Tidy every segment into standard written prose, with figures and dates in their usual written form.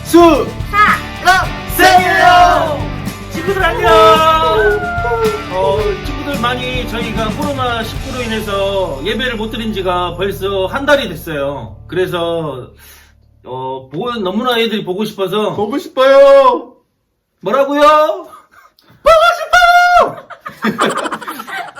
수 생일요! 친구들 안녕! 친구들 많이 저희가 코로나19로 인해서 예배를 못 드린 지가 벌써 한 달이 됐어요. 그래서, 너무나 애들이 보고 싶어서. 보고 싶어요. 뭐라고요? 보고 싶어요!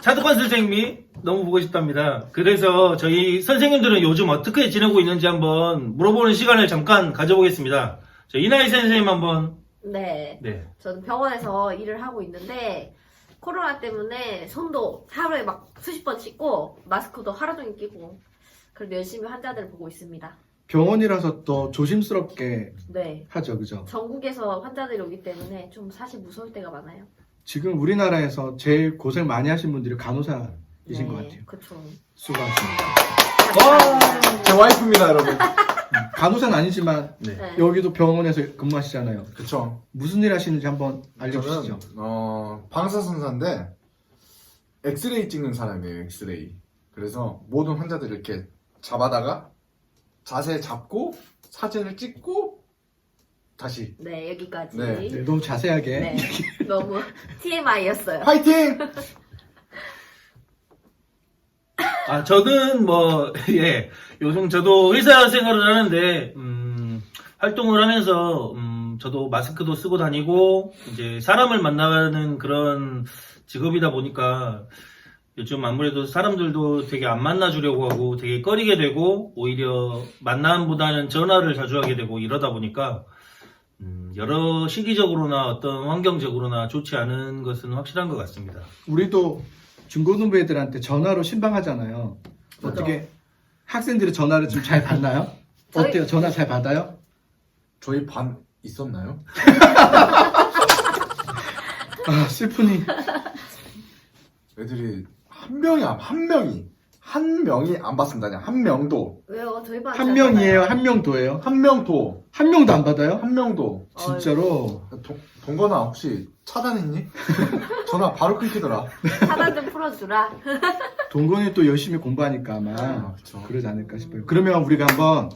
차두관 선생님이 너무 보고 싶답니다. 그래서 저희 선생님들은 요즘 어떻게 지내고 있는지 한번 물어보는 시간을 잠깐 가져보겠습니다. 이나희 선생님 한번. 네. 네. 저는 병원에서 일을 하고 있는데 코로나 때문에 손도 하루에 막 수십 번 씻고 마스크도 하루 종일 끼고 그래도 열심히 환자들을 보고 있습니다. 병원이라서 또 조심스럽게 네. 하죠, 그죠? 전국에서 환자들이 오기 때문에 좀 사실 무서울 때가 많아요. 지금 우리나라에서 제일 고생 많이 하신 분들이 간호사이신 것 같아요. 그쵸. 수고하십니다. 제 와이프입니다, 여러분. 간호사는 아니지만 네. 네. 여기도 병원에서 근무하시잖아요. 그쵸. 무슨 일 하시는지 한번 알려주시죠. 저는, 방사선사인데, 엑스레이 찍는 사람이에요, 엑스레이. 그래서 모든 환자들 이렇게 잡아다가, 자세 잡고, 사진을 찍고, 다시. 네, 여기까지. 네. 네, 너무 자세하게. 네. 너무 TMI였어요. 화이팅! 저는 요즘 저도 의사 생활을 하는데, 활동을 하면서, 저도 마스크도 쓰고 다니고, 이제 사람을 만나는 그런 직업이다 보니까, 요즘 아무래도 사람들도 되게 안 만나주려고 하고 되게 꺼리게 되고, 오히려 만남보다는 전화를 자주 하게 되고 이러다 보니까, 여러 시기적으로나 어떤 환경적으로나 좋지 않은 것은 확실한 것 같습니다. 우리도 중고등부 애들한테 전화로 신방하잖아요. 어떻게 학생들이 전화를 좀 잘 받나요? 어때요? 전화 잘 받아요? 저희 반 있었나요? 아, 슬프니. 애들이 한 명이 안 받습니다. 그냥 한 명도. 왜요? 저희 반 한 명이에요? 한 명도예요? 한 명도. 한 명도 안 받아요? 한 명도. 진짜로? 동건아, 혹시 차단했니? 전화 바로 끊기더라. 차단 좀 풀어주라. 동건이 또 열심히 공부하니까 아마 그쵸. 그러지 않을까 싶어요. 그러면 우리가 한번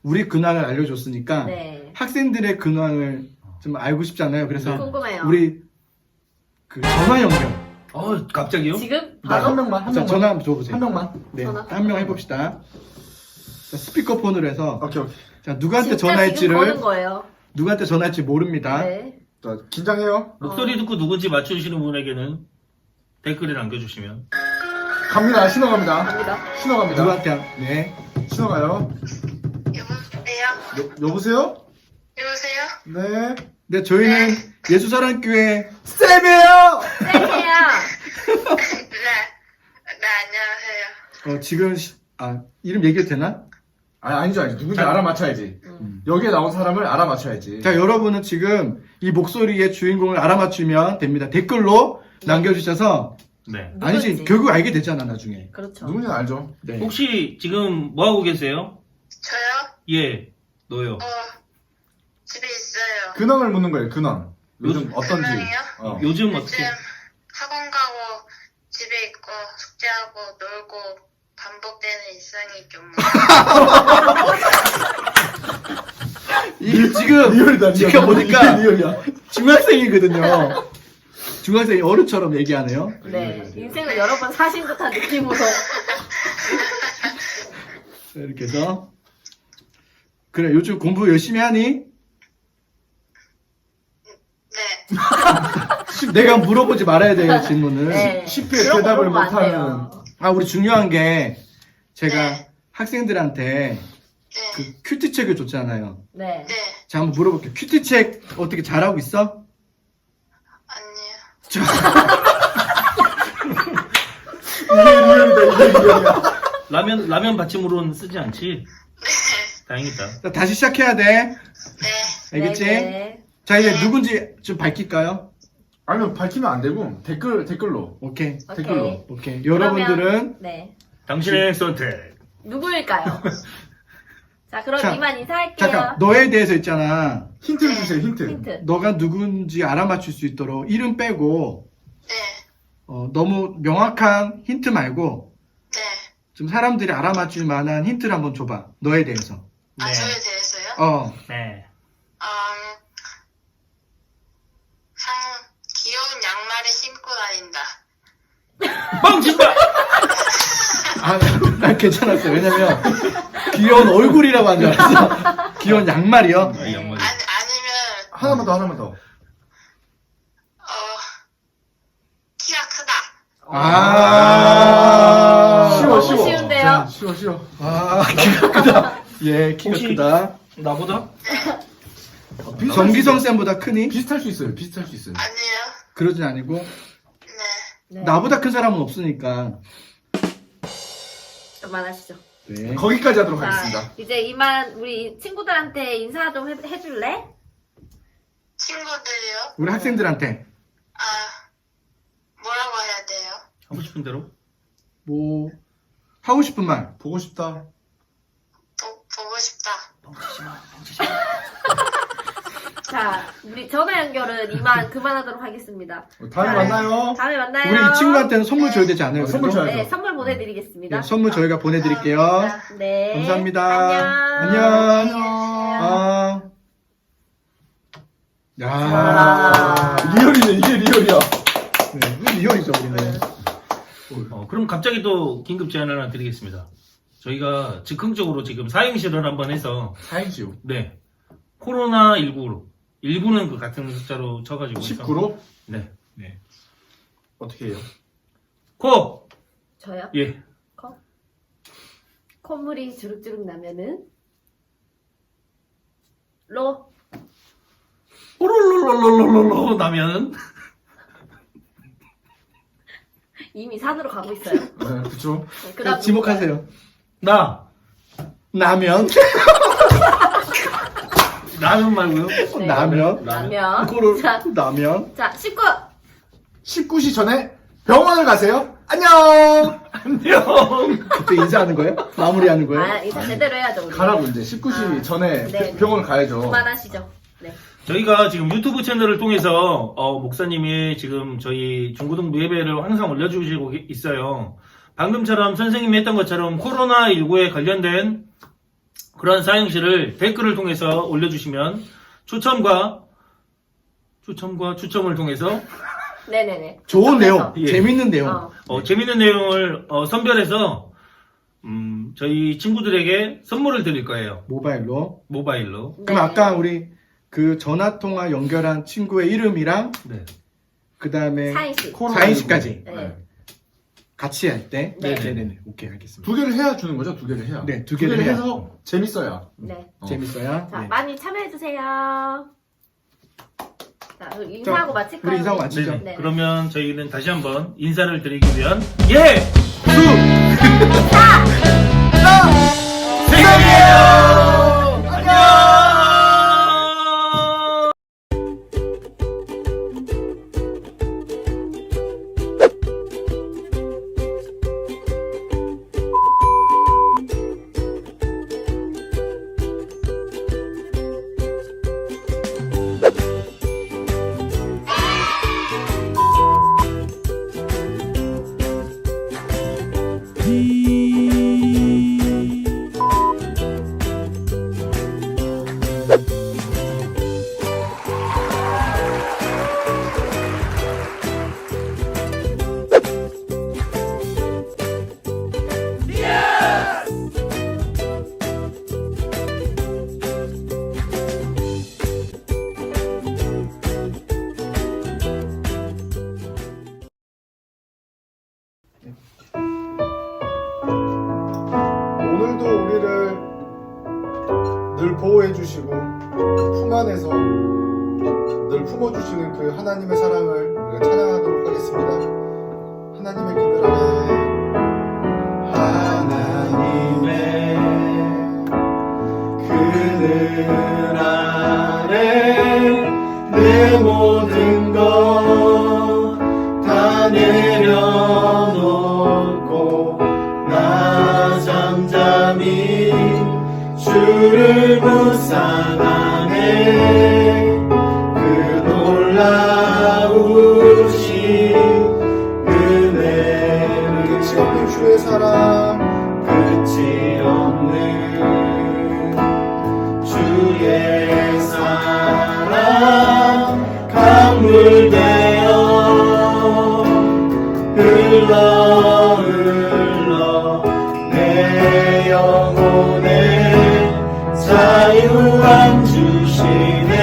우리 근황을 알려줬으니까 네. 학생들의 근황을 좀 알고 싶잖아요. 그래서 궁금해요. 우리 그 전화 연결. 갑자기요? 지금 나 바로 한 명만, 한 자, 명만. 전화 한번 줘보세요. 한 명만. 네, 전화 한 명 해봅시다. 자, 스피커폰으로 해서 오케이. 자, 누구한테 진짜 지금 거는 전화할지를 거예요. 누구한테 전화할지 모릅니다. 네. 자, 긴장해요. 목소리 듣고 누군지 맞추시는 분에게는 댓글에 남겨주시면. 갑니다. 신호 갑니다. 갑니다. 신호 갑니다. 누구한테 네. 신호 가요. 여보세요? 여보세요? 여보세요? 네. 네, 저희는 예수사랑교회 쌤이에요! 쌤이에요. 네, 안녕하세요. 지금 이름 얘기해도 되나? 아니죠. 누군지 알아맞혀야지. 여기에 나온 사람을 알아맞혀야지. 자, 여러분은 지금 이 목소리의 주인공을 알아맞추면 됩니다. 댓글로 남겨주셔서 네. 아니지, 누군지. 결국 알게 되잖아, 나중에. 그렇죠. 누군지는 알죠. 네. 혹시 지금 뭐 하고 계세요? 저요? 예, 너요. 집에 있어요. 근황을 묻는 거예요, 근황. 요즘 요즘- 어떤지. 근황이요? 요즘 요즘 어떻게? 학원 가고 집에 있고 숙제하고 놀고 반복되는 일상이 좀 이 지금 리얼이다, 지금 보니까 리얼이야. 중학생이거든요. 중학생이 어른처럼 얘기하네요. 네. 인생을 여러 번 사신 듯한 느낌으로. 자, 이렇게 해서 그래, 요즘 공부 열심히 하니? 네. 내가 물어보지 말아야 돼요, 질문을. 네. 쉽게 그런 거 대답을 물어보면 안 못하는. 돼요. 우리 중요한 게 제가 네. 학생들한테 네. 그 큐티책을 줬잖아요. 네. 네. 자, 한번 물어볼게요. 큐티책 어떻게 잘하고 있어? 아니요. 이게 리얼이야. 라면 받침으로는 쓰지 않지? 다행이다. 자, 다시 시작해야 돼. 네. 알겠지? 네. 자, 이제 누군지 좀 밝힐까요? 아니면 밝히면 안 되고, 댓글로. 오케이. 오케이. 댓글로. 오케이. 여러분들은 네. 당신의 선택. 누구일까요? 자, 그럼 자, 이만 인사할게요. 잠깐, 너에 대해서 있잖아. 힌트를 주세요, 힌트. 힌트. 너가 누군지 알아맞힐 수 있도록 이름 빼고, 네. 너무 명확한 힌트 말고, 네. 좀 사람들이 알아맞힐 만한 힌트를 한번 줘봐. 너에 대해서. 저에 대해서요? 어, 네. 신고 다닌다. 뻥친다! 난 괜찮았어요. 왜냐면 귀여운 얼굴이라고 한 줄 알았어. 귀여운 양말이요? 양말. 아니면 하나만 더. 키가 크다. 쉬워. 너무 쉬운데요? 자, 쉬워. 키가 크다. 예, 키가 혹시- 크다. 나보다? 정기성 쌤보다 크니? 비슷할 수 있어요. 아니에요. 그러진 아니고 네. 네. 나보다 큰 사람은 없으니까. 그만하시죠. 네. 거기까지 하도록 자, 하겠습니다. 이제 이만 우리 친구들한테 인사 좀 해줄래? 친구들이요? 우리 학생들한테 뭐라고 해야 돼요? 하고 싶은 대로? 뭐 하고 싶은 말. 보고 싶다. 보고 싶다. 자, 우리 전화 연결은 이만 그만하도록 하겠습니다. 다음에 만나요. 다음에 만나요. 우리 이 친구한테는 선물 줘야 되지 않아요? 선물 그래도? 줘야죠. 네, 선물 보내드리겠습니다. 네, 선물 저희가 보내드릴게요. 네. 감사합니다. 안녕. 안녕. 야, 리얼이네. 이게 리얼이야. 네, 리얼이죠 우리는. 그럼 갑자기 또 긴급 제안을 하나 드리겠습니다. 저희가 즉흥적으로 지금 사행시를 한번 해서, 사행시요. 네. 코로나19로. 19는 그 같은 숫자로 쳐가지고. 해서. 19로? 네. 어떻게 해요? 코! 저요? 예. 콧물이 주룩주룩 나면은 로. 뽀롤롤롤롤롤로 나면은. 이미 산으로 가고 있어요. 네, 그쵸. 그다음 지목하세요. 라면 말고요. 네. 라면. 라면. 코로 자, 라면. 자, 19. 19시 전에 병원을 가세요. 안녕. 안녕. 그때 인사하는 거예요? 마무리하는 거예요? 아, 인사 제대로 해야죠. 우리. 가라고 이제 19시 전에 네. 병원을 가야죠. 그만하시죠. 네. 저희가 지금 유튜브 채널을 통해서 목사님이 지금 저희 중고등부 예배를 항상 올려주시고 있어요. 방금처럼 선생님이 했던 것처럼 코로나19에 관련된 그런 사행시를 댓글을 통해서 올려주시면 추첨을 통해서 네네네. 좋은 내용, 예. 재밌는 내용. 재밌는 내용을 선별해서 저희 친구들에게 선물을 드릴 거예요. 모바일로. 모바일로. 네. 그럼 아까 우리 그 전화 통화 연결한 친구의 이름이랑 네. 그 다음에 사인식. 사인식까지 네. 같이 할 때. 네. 네네네. 오케이 알겠습니다. 두 개를 해야 주는 거죠? 두 개를 해야. 네, 두 개를 해야. 해서 재밌어야. 네. 재밌어요. 자, 네. 많이 참여해주세요. 자, 그럼 인사하고 마칠까요? 우리 인사하고 마치죠. 네. 네. 그러면 저희는 다시 한번 인사를 드리기 위한 예! 생일이에요! 안녕! 오늘도 우리를 늘 보호해주시고 품 안에서 늘 품어주시는 그 하나님의 사랑을 우리가 찬양하도록 하겠습니다. 하나님의 그늘 아래 내 모든 것 다 내려놓고 나 잠잠히 주를 묵상하네. 그 놀라우신 은혜를 끝이 없는 주의 사랑 끝이 없는 주의 사랑 강물되어 흘러 흘러 내 영혼에 자유함 주시네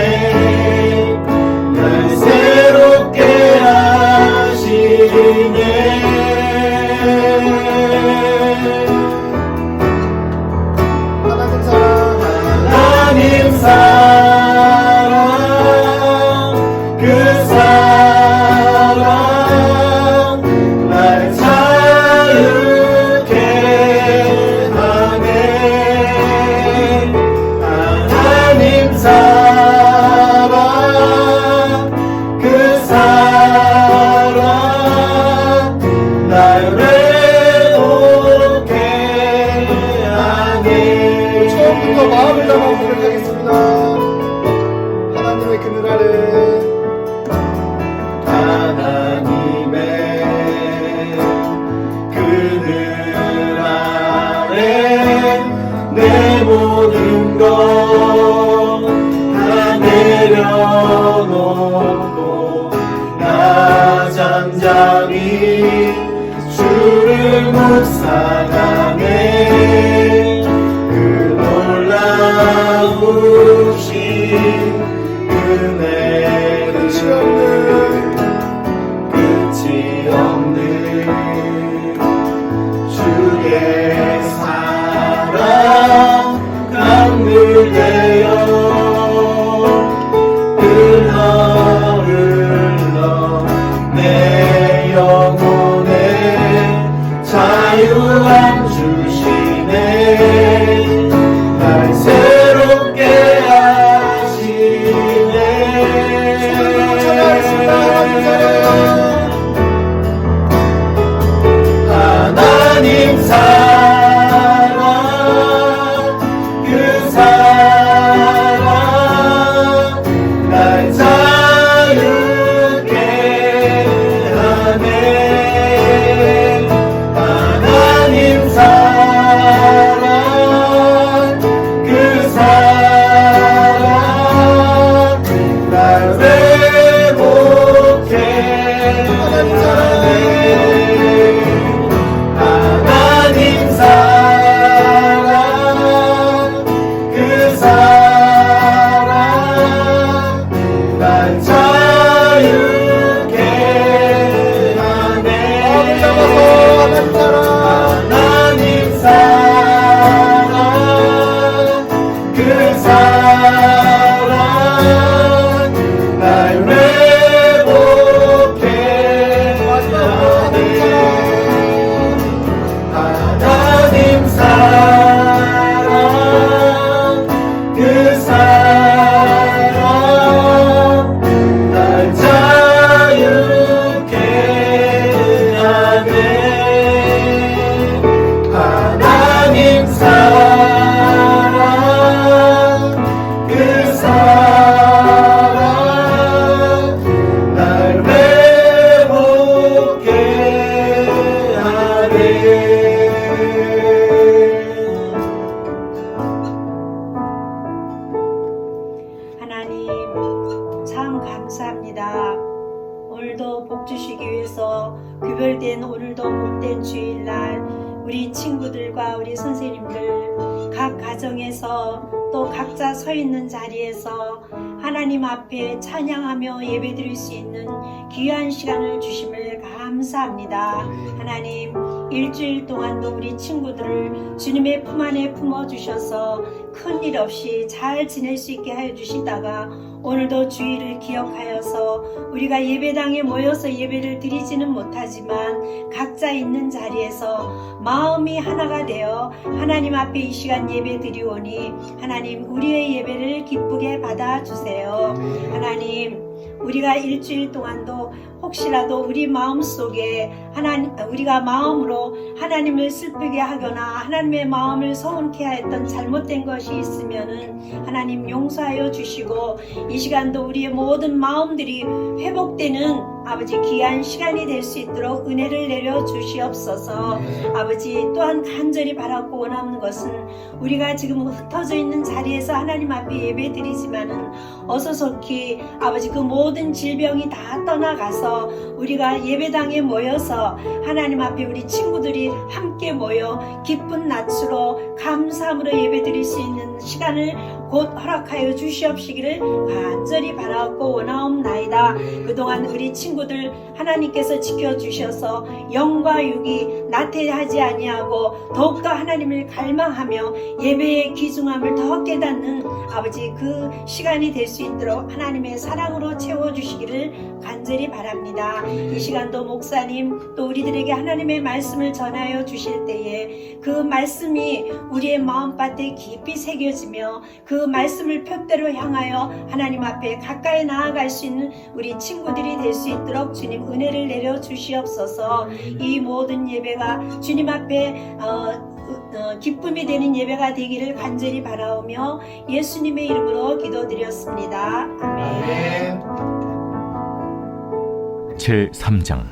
날 새롭게 하시네 하나님 사랑 그 사랑 날 자유케 하네 하나님 사랑 그 사랑 날 외롭게 하네 처음부터 마음을 담아 고백하겠습니다. 하나님의 그늘 아래 하나님의 그늘 아래 내 모든 것 다 내려놓고 나 잠잠히 주를 묵상하네 그 놀라우신 은혜를 끝이 없는 주의 사랑 강물되어 흘러 흘러 내 영혼에 자유함 주시네 날 새롭게 하시네 하나님 사랑 그 사랑 날 자유케 하네 하나님 사랑 그 사랑 날 회복해 하네 하나님 사랑 그 사랑 날 자유케 하네 하나님 사랑 그 사랑 날 회복해 하네 하나님 사랑 그 사랑 날 자유케 하네 하나님 사랑 그 사랑 날 회복해 하네 하나님 참 감사합니다. 오늘도 복 주시기 위해서 구별된 오늘도 복된 주일날 우리 친구들과 우리 선생님들 각 가정에서 또 각자 서 있는 자리에서 하나님 앞에 찬양하며 예배드릴 수 있는 귀한 시간을 주심을 감사합니다. 하나님 일주일 동안도 우리 친구들을 주님의 품 안에 품어주셔서 큰일 없이 잘 지낼 수 있게 하여 주시다가 오늘도 주일을 기억하여서 우리가 예배당에 모여서 예배를 드리지는 못하지만 각자 있는 자리에서 마음이 하나가 되어 하나님 앞에 이 시간 예배 드리오니 하나님 우리의 예배를 기쁘게 받아주세요. 하나님 우리가 일주일 동안도 혹시라도 우리 마음속에 우리가 마음으로 하나님을 슬프게 하거나 하나님의 마음을 서운케 했던 잘못된 것이 있으면은 하나님 용서하여 주시고 이 시간도 우리의 모든 마음들이 회복되는 아버지 귀한 시간이 될 수 있도록 은혜를 내려 주시옵소서. 아버지 또한 간절히 바라고 원하는 것은 우리가 지금 흩어져 있는 자리에서 하나님 앞에 예배드리지만은 어서 속히 아버지 그 모든 질병이 다 떠나가서 우리가 예배당에 모여서 하나님 앞에 우리 친구들이 함께 모여 기쁜 낯으로 감사함으로 예배드릴 수 있는 시간을 곧 허락하여 주시옵시기를 간절히 바라고 원하옵나이다. 그동안 우리 친구들 하나님께서 지켜주셔서 영과 육이 나태하지 아니하고 더욱더 하나님을 갈망하며 예배의 귀중함을 더 깨닫는 아버지 그 시간이 될 수 있도록 하나님의 사랑으로 채워주시기를 간절히 바랍니다. 이 시간도 목사님 또 우리들에게 하나님의 말씀을 전하여 주실 때에 그 말씀이 우리의 마음밭에 깊이 새겨지며 그 말씀을 표대로 향하여 하나님 앞에 가까이 나아갈 수 있는 우리 친구들이 될 수 있도록 주님 은혜를 내려 주시옵소서. 이 모든 예배가 주님 앞에 기쁨이 되는 예배가 되기를 간절히 바라오며 예수님의 이름으로 기도드렸습니다. 아멘. 제3장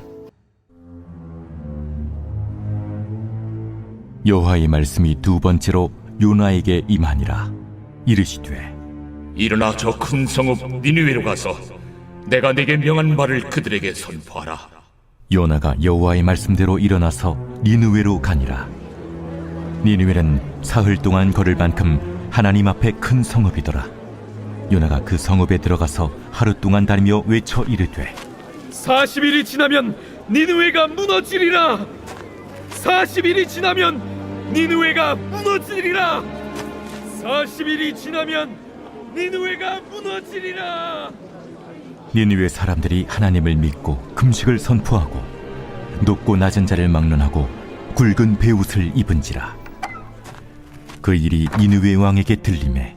여호와의 말씀이 두 번째로 요나에게 임하니라. 이르시되 일어나 저 큰 성읍 니느웨로 가서 내가 네게 명한 말을 그들에게 선포하라. 요나가 여호와의 말씀대로 일어나서 니느웨로 가니라. 니느웨는 사흘 동안 걸을 만큼 하나님 앞에 큰 성읍이더라. 요나가 그 성읍에 들어가서 하루 동안 다니며 외쳐 이르되 40일이 지나면 니느웨가 무너지리라. 40일이 지나면 니느웨가 무너지리라. 40일이 지나면 니느웨가 무너지리라. 니느웨 사람들이 하나님을 믿고 금식을 선포하고 높고 낮은 자를 막론하고 굵은 베옷을 입은지라. 그 일이 니느웨 왕에게 들리매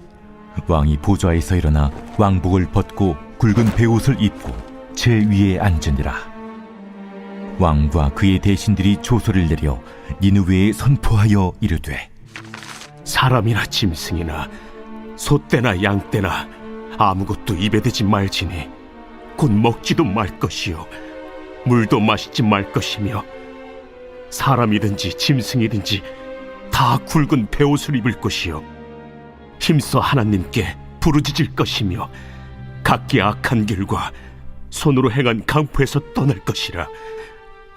왕이 보좌에서 일어나 왕복을 벗고 굵은 베옷을 입고 제 위에 앉으니라. 왕과 그의 대신들이 조소를 내려 니느웨에 선포하여 이르되 사람이나 짐승이나 소떼나 양떼나 아무것도 입에 대지 말지니 곧 먹지도 말 것이요 물도 마시지 말 것이며 사람이든지 짐승이든지 다 굵은 베옷을 입을 것이요 힘써 하나님께 부르짖을 것이며 각기 악한 길과 손으로 행한 강포에서 떠날 것이라.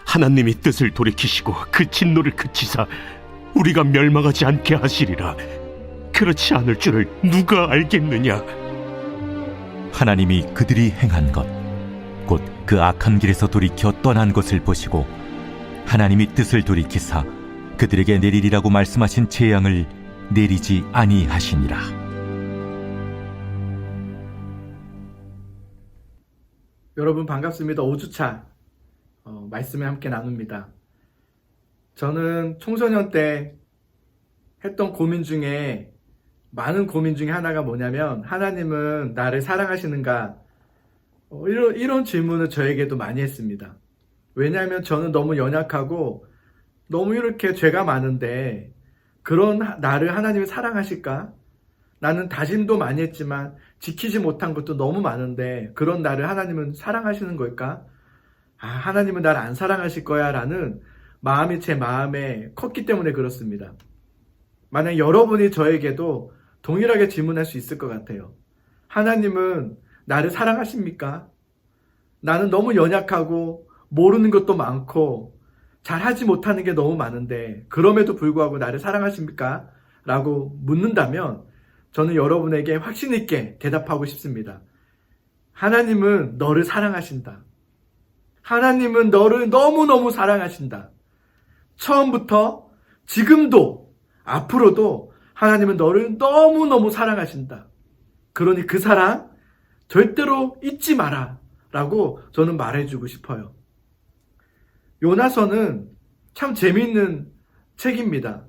하나님이 뜻을 돌이키시고 그 진노를 그치사 우리가 멸망하지 않게 하시리라. 그렇지 않을 줄을 누가 알겠느냐. 하나님이 그들이 행한 것 곧 그 악한 길에서 돌이켜 떠난 것을 보시고 하나님이 뜻을 돌이키사 그들에게 내리리라고 말씀하신 재앙을 내리지 아니하시니라. 여러분 반갑습니다. 5주차 말씀에 함께 나눕니다. 저는 청소년 때 했던 고민 중에 많은 고민 중에 하나가 뭐냐면 하나님은 나를 사랑하시는가? 이런 질문을 저에게도 많이 했습니다. 왜냐하면 저는 너무 연약하고 너무 이렇게 죄가 많은데 그런 나를 하나님이 사랑하실까? 나는 다짐도 많이 했지만 지키지 못한 것도 너무 많은데 그런 나를 하나님은 사랑하시는 걸까? 하나님은 나를 안 사랑하실 거야 라는 마음이 제 마음에 컸기 때문에 그렇습니다. 만약 여러분이 저에게도 동일하게 질문할 수 있을 것 같아요. 하나님은 나를 사랑하십니까? 나는 너무 연약하고 모르는 것도 많고 잘하지 못하는 게 너무 많은데 그럼에도 불구하고 나를 사랑하십니까? 라고 묻는다면 저는 여러분에게 확신 있게 대답하고 싶습니다. 하나님은 너를 사랑하신다. 하나님은 너를 너무너무 사랑하신다. 처음부터 지금도 앞으로도 하나님은 너를 너무너무 사랑하신다. 그러니 그 사랑 절대로 잊지 마라 라고 저는 말해주고 싶어요. 요나서는 참 재미있는 책입니다.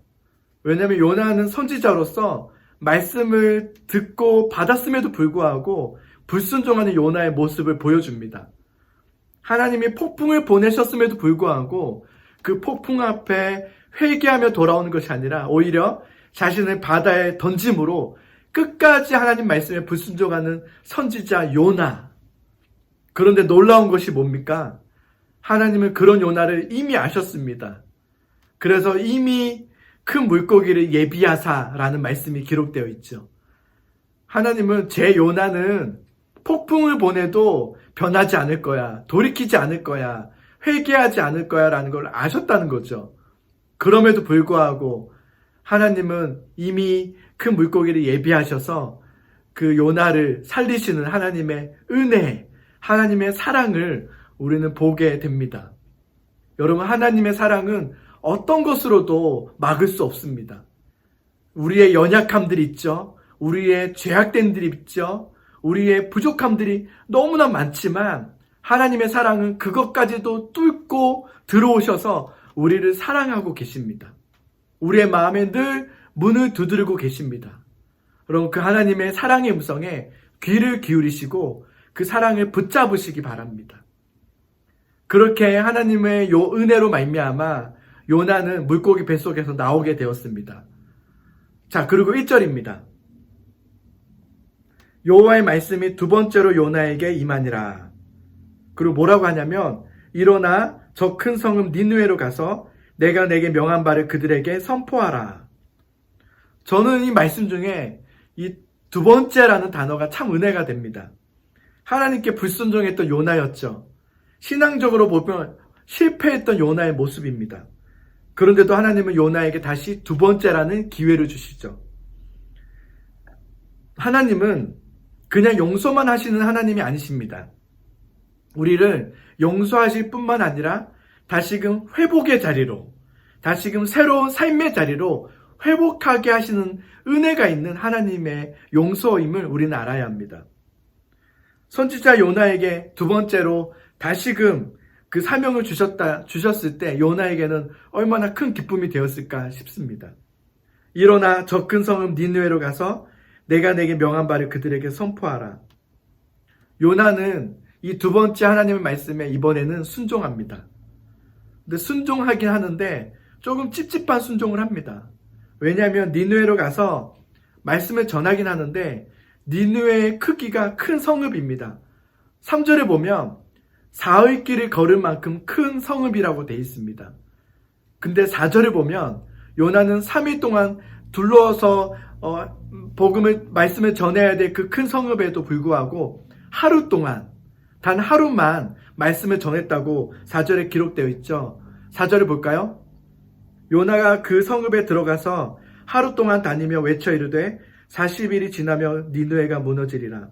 왜냐하면 요나는 선지자로서 말씀을 듣고 받았음에도 불구하고 불순종하는 요나의 모습을 보여줍니다. 하나님이 폭풍을 보내셨음에도 불구하고 그 폭풍 앞에 회개하며 돌아오는 것이 아니라 오히려 자신을 바다에 던짐으로 끝까지 하나님 말씀에 불순종하는 선지자 요나. 그런데 놀라운 것이 뭡니까? 하나님은 그런 요나를 이미 아셨습니다. 그래서 이미 큰 물고기를 예비하사라는 말씀이 기록되어 있죠. 하나님은 제 요나는 폭풍을 보내도 변하지 않을 거야. 돌이키지 않을 거야. 회개하지 않을 거야 라는 걸 아셨다는 거죠. 그럼에도 불구하고 하나님은 이미 큰 물고기를 예비하셔서 그 요나를 살리시는 하나님의 은혜, 하나님의 사랑을 우리는 보게 됩니다. 여러분, 하나님의 사랑은 어떤 것으로도 막을 수 없습니다. 우리의 연약함들이 있죠. 우리의 죄악됨들이 있죠. 우리의 부족함들이 너무나 많지만 하나님의 사랑은 그것까지도 뚫고 들어오셔서 우리를 사랑하고 계십니다. 우리의 마음에 늘 문을 두드리고 계십니다. 여러분, 그 하나님의 사랑의 음성에 귀를 기울이시고 그 사랑을 붙잡으시기 바랍니다. 그렇게 하나님의 요 은혜로 말미암아 요나는 물고기 뱃속에서 나오게 되었습니다. 자, 그리고 1절입니다. 여호와의 말씀이 두 번째로 요나에게 임하니라. 그리고 뭐라고 하냐면, 일어나 저 큰 성읍 니느웨로 가서 내가 내게 명한 바를 그들에게 선포하라. 저는 이 말씀 중에 이 두 번째라는 단어가 참 은혜가 됩니다. 하나님께 불순종했던 요나였죠. 신앙적으로 보면 실패했던 요나의 모습입니다. 그런데도 하나님은 요나에게 다시 두 번째라는 기회를 주시죠. 하나님은 그냥 용서만 하시는 하나님이 아니십니다. 우리를 용서하실 뿐만 아니라 다시금 회복의 자리로, 다시금 새로운 삶의 자리로 회복하게 하시는 은혜가 있는 하나님의 용서임을 우리는 알아야 합니다. 선지자 요나에게 두 번째로 다시금 그 사명을 주셨을 때 요나에게는 얼마나 큰 기쁨이 되었을까 싶습니다. 일어나 저 큰 성읍 니느웨로 가서 내가 내게 명한 바를 그들에게 선포하라. 요나는 이 두 번째 하나님의 말씀에 이번에는 순종합니다. 근데 순종하긴 하는데 조금 찝찝한 순종을 합니다. 왜냐하면 니느웨로 가서 말씀을 전하긴 하는데 니느웨의 크기가 큰 성읍입니다. 3절에 보면 사흘 길을 걸을 만큼 큰 성읍이라고 되어 있습니다. 근데 4절에 보면 요나는 3일 동안 둘러서 말씀을 전해야 될 그 큰 성읍에도 불구하고 하루 동안, 단 하루만 말씀을 전했다고 4절에 기록되어 있죠. 4절을 볼까요? 요나가 그 성읍에 들어가서 하루 동안 다니며 외쳐 이르되 40일이 지나며 니느웨가 무너지리라.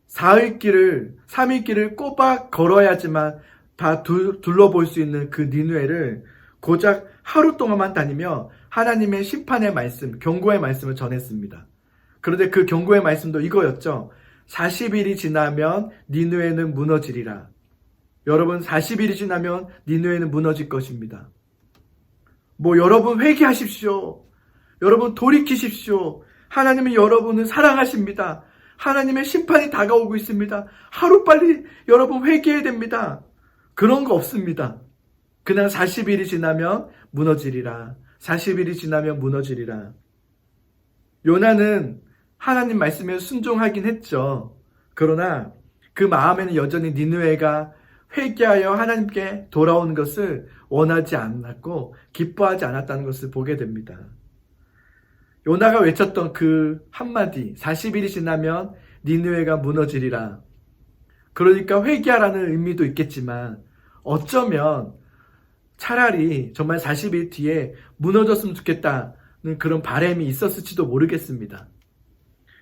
4일 길을, 3일 길을 꼬박 걸어야지만 다 둘러볼 수 있는 그 니느웨를 고작 하루 동안만 다니며 하나님의 심판의 말씀, 경고의 말씀을 전했습니다. 그런데 그 경고의 말씀도 이거였죠. 40일이 지나면 니느웨는 무너지리라. 여러분, 40일이 지나면 니느웨는 무너질 것입니다. 여러분 회개하십시오. 여러분 돌이키십시오. 하나님은 여러분을 사랑하십니다. 하나님의 심판이 다가오고 있습니다. 하루빨리 여러분 회개해야 됩니다. 그런 거 없습니다. 그냥 40일이 지나면 무너지리라. 40일이 지나면 무너지리라. 요나는 하나님 말씀에 순종하긴 했죠. 그러나 그 마음에는 여전히 니느웨가 회개하여 하나님께 돌아오는 것을 원하지 않았고 기뻐하지 않았다는 것을 보게 됩니다. 요나가 외쳤던 그 한마디, 40일이 지나면 니느웨가 무너지리라. 그러니까 회개하라는 의미도 있겠지만 어쩌면 차라리 정말 40일 뒤에 무너졌으면 좋겠다는 그런 바람이 있었을지도 모르겠습니다.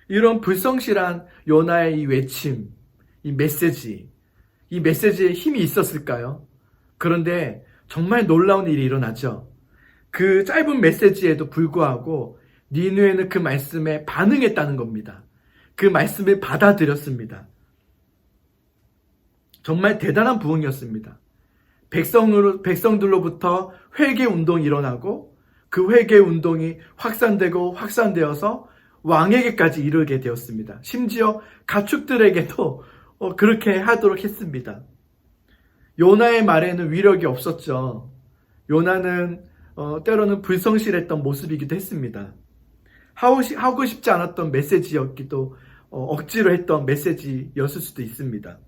이런 불성실한 요나의 이 외침, 이 메시지에 힘이 있었을까요? 그런데 정말 놀라운 일이 일어나죠. 그 짧은 메시지에도 불구하고 니느웨는 그 말씀에 반응했다는 겁니다. 그 말씀을 받아들였습니다. 정말 대단한 부흥이었습니다. 백성들로부터 회개 운동이 일어나고 그 회개 운동이 확산되어서 왕에게까지 이르게 되었습니다. 심지어 가축들에게도 그렇게 하도록 했습니다. 요나의 말에는 위력이 없었죠. 요나는 때로는 불성실했던 모습이기도 했습니다. 하고 싶지 않았던 메시지였기도 억지로 했던 메시지였을 수도 있습니다.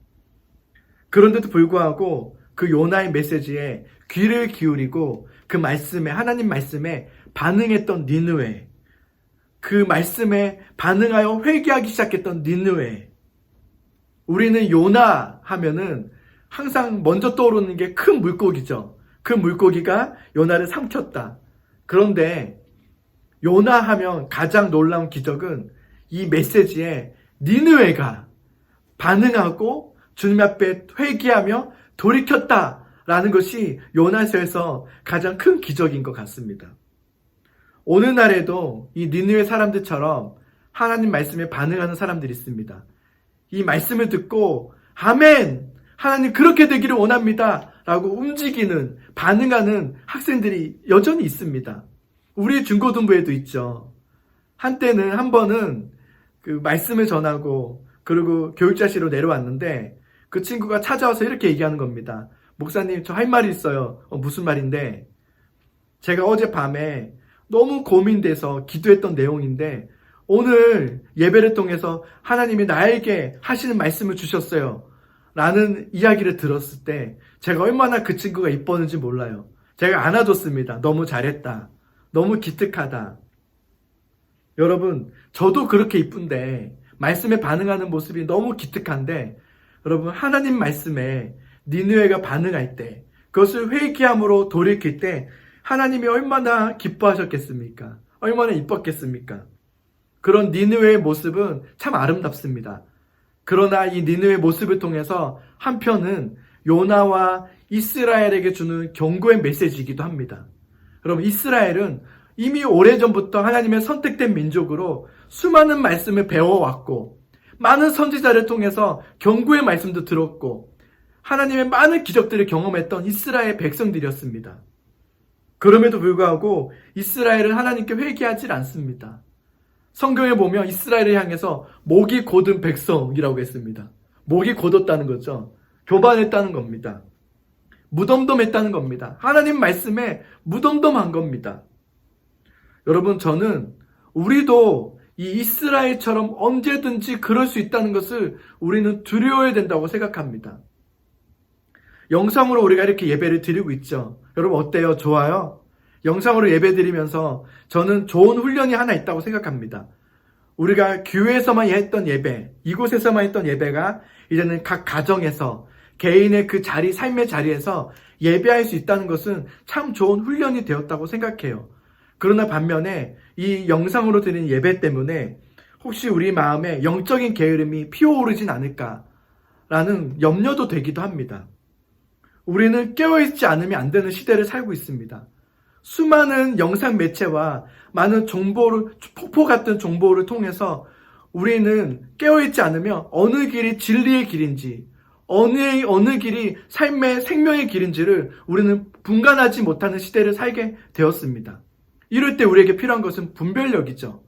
그런데도 불구하고 그 요나의 메시지에 귀를 기울이고 그 말씀에, 하나님 말씀에 반응했던 니느웨, 그 말씀에 반응하여 회개하기 시작했던 니느웨. 우리는 요나 하면은 항상 먼저 떠오르는 게 큰 물고기죠. 그 물고기가 요나를 삼켰다. 그런데 요나 하면 가장 놀라운 기적은 이 메시지에 니느웨가 반응하고 주님 앞에 회개하며 돌이켰다라는 것이 요나서에서 가장 큰 기적인 것 같습니다. 오늘날에도 이 니느웨 사람들처럼 하나님 말씀에 반응하는 사람들이 있습니다. 이 말씀을 듣고 아멘! 하나님 그렇게 되기를 원합니다. 라고 움직이는, 반응하는 학생들이 여전히 있습니다. 우리 중고등부에도 있죠. 한때는 한 번은 그 말씀을 전하고 그리고 교육자실로 내려왔는데 그 친구가 찾아와서 이렇게 얘기하는 겁니다. 목사님, 저 할 말이 있어요. 무슨 말인데? 제가 어젯밤에 너무 고민돼서 기도했던 내용인데 오늘 예배를 통해서 하나님이 나에게 하시는 말씀을 주셨어요. 라는 이야기를 들었을 때 제가 얼마나 그 친구가 이뻤는지 몰라요. 제가 안아줬습니다. 너무 잘했다. 너무 기특하다. 여러분, 저도 그렇게 이쁜데 말씀에 반응하는 모습이 너무 기특한데 여러분, 하나님 말씀에 니느웨가 반응할 때 그것을 회개함으로 돌이킬 때 하나님이 얼마나 기뻐하셨겠습니까? 얼마나 이뻤겠습니까? 그런 니느웨의 모습은 참 아름답습니다. 그러나 이 니느웨의 모습을 통해서 한편은 요나와 이스라엘에게 주는 경고의 메시지이기도 합니다. 여러분, 이스라엘은 이미 오래전부터 하나님의 선택된 민족으로 수많은 말씀을 배워왔고 많은 선지자를 통해서 경고의 말씀도 들었고 하나님의 많은 기적들을 경험했던 이스라엘 백성들이었습니다. 그럼에도 불구하고 이스라엘은 하나님께 회개하지 않습니다. 성경에 보면 이스라엘을 향해서 목이 곧은 백성이라고 했습니다. 목이 곧었다는 거죠. 교만했다는 겁니다. 무덤덤했다는 겁니다. 하나님 말씀에 무덤덤한 겁니다. 여러분, 저는 우리도 이 이스라엘처럼 언제든지 그럴 수 있다는 것을 우리는 두려워해야 된다고 생각합니다. 영상으로 우리가 이렇게 예배를 드리고 있죠. 여러분 어때요? 좋아요? 영상으로 예배 드리면서 저는 좋은 훈련이 하나 있다고 생각합니다. 우리가 교회에서만 했던 예배, 이곳에서만 했던 예배가 이제는 각 가정에서 개인의 그 자리, 삶의 자리에서 예배할 수 있다는 것은 참 좋은 훈련이 되었다고 생각해요. 그러나 반면에 이 영상으로 드리는 예배 때문에 혹시 우리 마음에 영적인 게으름이 피어오르진 않을까라는 염려도 되기도 합니다. 우리는 깨어있지 않으면 안 되는 시대를 살고 있습니다. 수많은 영상 매체와 많은 정보를, 폭포 같은 정보를 통해서 우리는 깨어있지 않으면 어느 길이 진리의 길인지, 어느 길이 삶의 생명의 길인지를 우리는 분간하지 못하는 시대를 살게 되었습니다. 이럴 때 우리에게 필요한 것은 분별력이죠.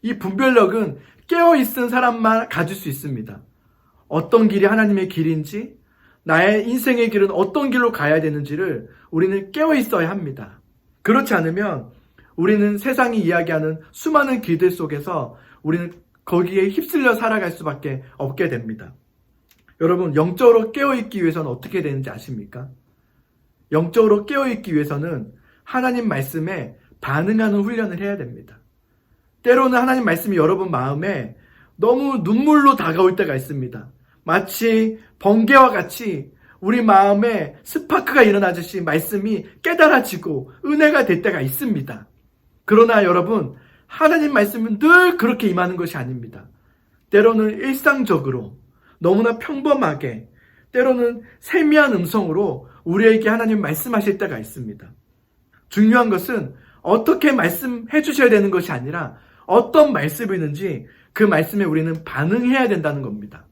이 분별력은 깨어있은 사람만 가질 수 있습니다. 어떤 길이 하나님의 길인지, 나의 인생의 길은 어떤 길로 가야 되는지를 우리는 깨어있어야 합니다. 그렇지 않으면 우리는 세상이 이야기하는 수많은 길들 속에서 우리는 거기에 휩쓸려 살아갈 수밖에 없게 됩니다. 여러분, 영적으로 깨어있기 위해서는 어떻게 되는지 아십니까? 영적으로 깨어있기 위해서는 하나님 말씀에 반응하는 훈련을 해야 됩니다. 때로는 하나님 말씀이 여러분 마음에 너무 눈물로 다가올 때가 있습니다. 마치 번개와 같이 우리 마음에 스파크가 일어나듯이 말씀이 깨달아지고 은혜가 될 때가 있습니다. 그러나 여러분, 하나님 말씀은 늘 그렇게 임하는 것이 아닙니다. 때로는 일상적으로, 너무나 평범하게, 때로는 세미한 음성으로 우리에게 하나님 말씀하실 때가 있습니다. 중요한 것은 어떻게 말씀해 주셔야 되는 것이 아니라 어떤 말씀이든지 그 말씀에 우리는 반응해야 된다는 겁니다.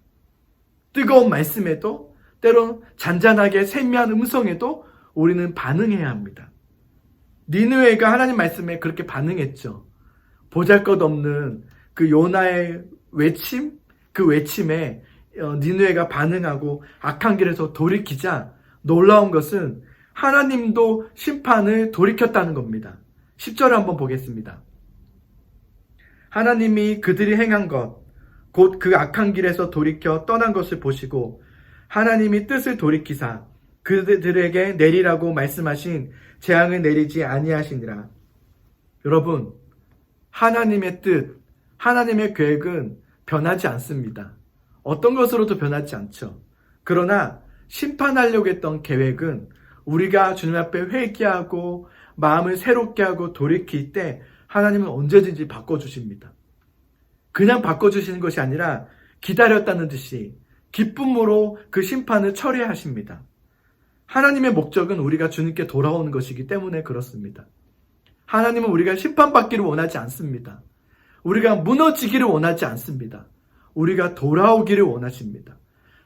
뜨거운 말씀에도, 때론 잔잔하게 세미한 음성에도 우리는 반응해야 합니다. 니느웨가 하나님 말씀에 그렇게 반응했죠. 보잘것없는 그 요나의 외침, 그 외침에 니느웨가 반응하고 악한 길에서 돌이키자 놀라운 것은 하나님도 심판을 돌이켰다는 겁니다. 10절을 한번 보겠습니다. 하나님이 그들이 행한 것, 곧 그 악한 길에서 돌이켜 떠난 것을 보시고 하나님이 뜻을 돌이키사 그들에게 내리라고 말씀하신 재앙을 내리지 아니하시니라. 여러분, 하나님의 뜻, 하나님의 계획은 변하지 않습니다. 어떤 것으로도 변하지 않죠. 그러나 심판하려고 했던 계획은 우리가 주님 앞에 회개하고 마음을 새롭게 하고 돌이킬 때 하나님은 언제든지 바꿔주십니다. 그냥 바꿔주시는 것이 아니라 기다렸다는 듯이 기쁨으로 그 심판을 처리하십니다. 하나님의 목적은 우리가 주님께 돌아오는 것이기 때문에 그렇습니다. 하나님은 우리가 심판받기를 원하지 않습니다. 우리가 무너지기를 원하지 않습니다. 우리가 돌아오기를 원하십니다.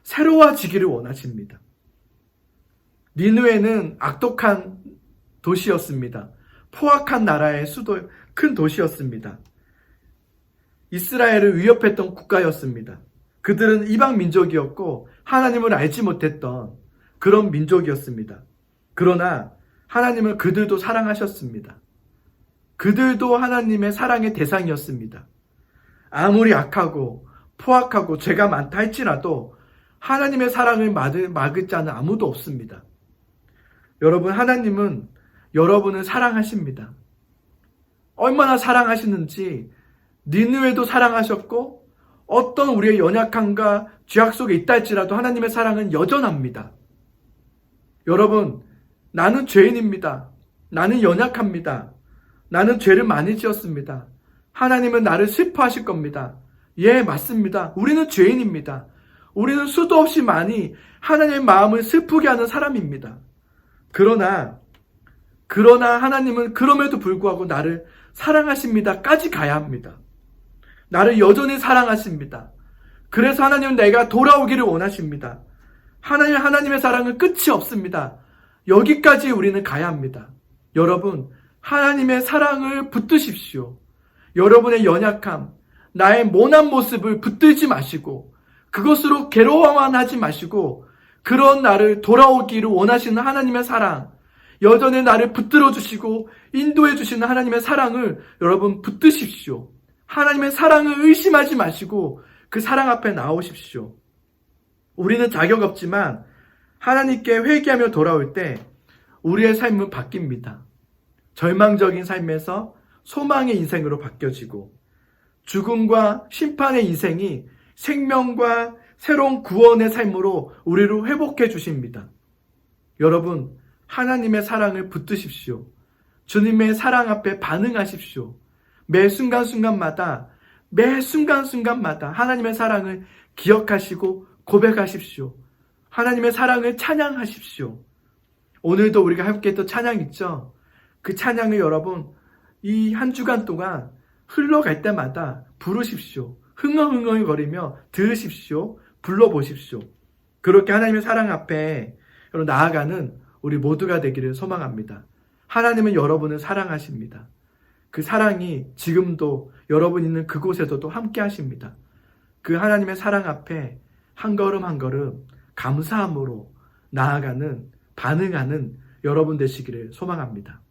새로워지기를 원하십니다. 니느웨는 악독한 도시였습니다. 포악한 나라의 수도, 큰 도시였습니다. 이스라엘을 위협했던 국가였습니다. 그들은 이방 민족이었고 하나님을 알지 못했던 그런 민족이었습니다. 그러나 하나님은 그들도 사랑하셨습니다. 그들도 하나님의 사랑의 대상이었습니다. 아무리 악하고 포악하고 죄가 많다 할지라도 하나님의 사랑을 막을 자는 아무도 없습니다. 여러분, 하나님은 여러분을 사랑하십니다. 얼마나 사랑하시는지 니느웨도 사랑하셨고 어떤 우리의 연약함과 죄악 속에 있다 할지라도 하나님의 사랑은 여전합니다. 여러분, 나는 죄인입니다. 나는 연약합니다. 나는 죄를 많이 지었습니다. 하나님은 나를 슬퍼하실 겁니다. 예, 맞습니다. 우리는 죄인입니다. 우리는 수도 없이 많이 하나님의 마음을 슬프게 하는 사람입니다. 그러나 하나님은 그럼에도 불구하고 나를 사랑하십니다까지 가야 합니다. 나를 여전히 사랑하십니다. 그래서 하나님은 내가 돌아오기를 원하십니다. 하나님의 사랑은 끝이 없습니다. 여기까지 우리는 가야 합니다. 여러분, 하나님의 사랑을 붙드십시오. 여러분의 연약함, 나의 모난 모습을 붙들지 마시고 그것으로 괴로워만 하지 마시고 그런 나를 돌아오기를 원하시는 하나님의 사랑, 여전히 나를 붙들어 주시고 인도해 주시는 하나님의 사랑을 여러분 붙드십시오. 하나님의 사랑을 의심하지 마시고 그 사랑 앞에 나오십시오. 우리는 자격 없지만 하나님께 회개하며 돌아올 때 우리의 삶은 바뀝니다. 절망적인 삶에서 소망의 인생으로 바뀌어지고 죽음과 심판의 인생이 생명과 새로운 구원의 삶으로 우리를 회복해 주십니다. 여러분, 하나님의 사랑을 붙드십시오. 주님의 사랑 앞에 반응하십시오. 매 순간순간마다 하나님의 사랑을 기억하시고 고백하십시오. 하나님의 사랑을 찬양하십시오. 오늘도 우리가 함께 했던 찬양 있죠? 그 찬양을 여러분 이 한 주간 동안 흘러갈 때마다 부르십시오. 흥얼흥얼거리며 들으십시오. 불러보십시오. 그렇게 하나님의 사랑 앞에 나아가는 우리 모두가 되기를 소망합니다. 하나님은 여러분을 사랑하십니다. 그 사랑이 지금도 여러분 있는 그곳에서도 함께 하십니다. 그 하나님의 사랑 앞에 한 걸음 한 걸음 감사함으로 나아가는, 반응하는 여러분 되시기를 소망합니다.